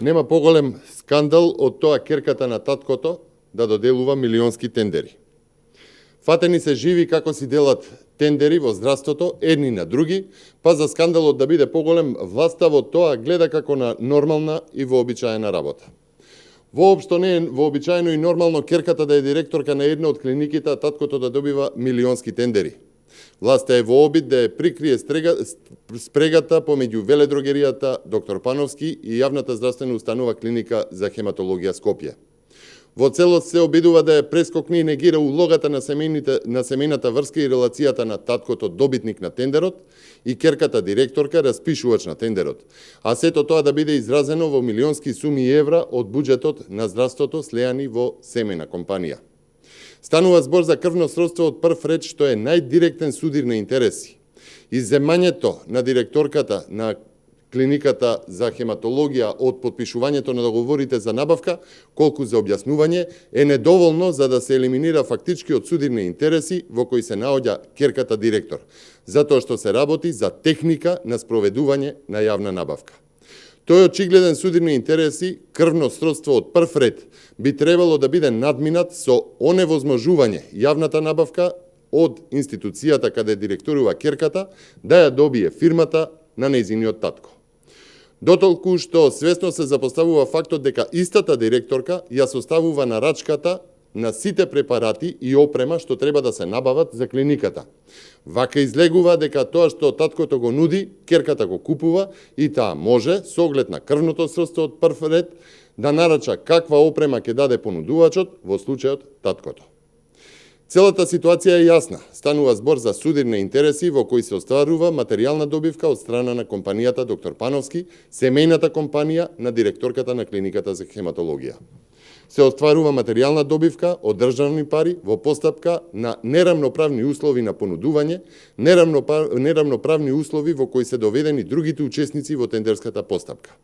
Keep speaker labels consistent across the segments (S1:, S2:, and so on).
S1: Нема поголем скандал од тоа керката на таткото да доделува милионски тендери. Фатени се живи како си делат тендери во здравството, едни на други, па за скандалот да биде поголем, власта во тоа гледа како на нормална и вообичаена работа. Воопшто не е вообичаено и нормално керката да е директорка на една од клиниките, а таткото да добива милионски тендери. Власта е во обид да ја прикрие спрегата помеѓу веледрогеријата Доктор Пановски и јавната здравствена установа клиника за хематологија Скопје. Во целост се обидува да ја прескокне и негира улогата на семејната врска и релацијата на таткото добитник на тендерот и керката директорка распишувач на тендерот, а сето тоа да биде изразено во милионски суми евра од буџетот на здравството слеани во семејна компанија. Станува збор за крвно сродство од прв ред, што е најдиректен судир на интереси. Изземањето на директорката на клиниката за хематологија од подпишувањето на договорите за набавка, колку за објаснување, е недоволно за да се елиминира фактичкиот судир на интереси во кој се наоѓа керката директор, затоа што се работи за техника на спроведување на јавна набавка. Тој очигледен судир на интереси, крвно сродство од прв ред, би требало да биде надминат со оневозможување јавната набавка од институцијата каде директорува керката да ја добие фирмата на нејзиниот татко. Дотолку што свесно се запоставува фактот дека истата директорка ја составува нарачката на сите препарати и опрема што треба да се набават за клиниката. Вака излегува дека тоа што таткото го нуди, керката го купува и таа може, со оглед на крвното сродство од прв ред, да нарача каква опрема ќе даде понудувачот, во случајот таткото. Целата ситуација е јасна. Станува збор за судир на интереси во кој се остварува материјална добивка од страна на компанијата Доктор Пановски, семејната компанија на директорката на клиниката за хематологија. Се остварува материјална добивка од државни пари во постапка на нерамноправни услови на понудување, нерамноправни услови во кои се доведени другите учесници во тендерската постапка.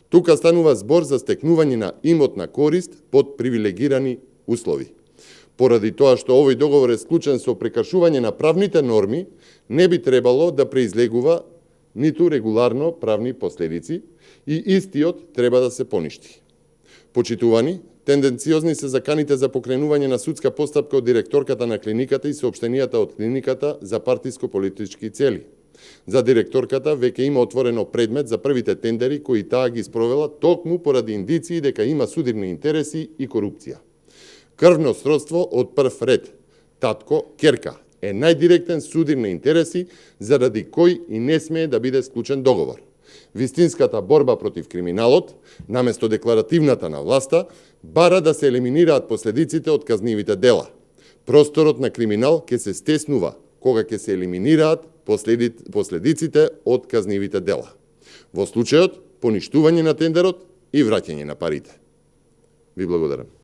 S1: Тука станува збор за стекнување на имотна корист под привилегирани услови. Поради тоа што овој договор е склучен со прекршување на правните норми, не би требало да преизлегува ниту регуларно правни последици и истиот треба да се поништи. Почитувани, тенденциозни се заканите за покренување на судска постапка од директорката на клиниката и соопштенијата од клиниката за партиско-политички цели. За директорката веќе има отворено предмет за првите тендери кои таа ги спровела токму поради индиции дека има судирни интереси и корупција. Крвно сродство од прв ред, татко, керка, е најдиректен судир на интереси заради кој и не смее да биде склучен договор. Вистинската борба против криминалот, наместо декларативната на власта, бара да се елиминираат последиците од казнивите дела. Просторот на криминал ќе се стеснува кога ќе се елиминираат последиците од казнивите дела. Во случајот, поништување на тендерот и враќање на парите. Ви благодарам.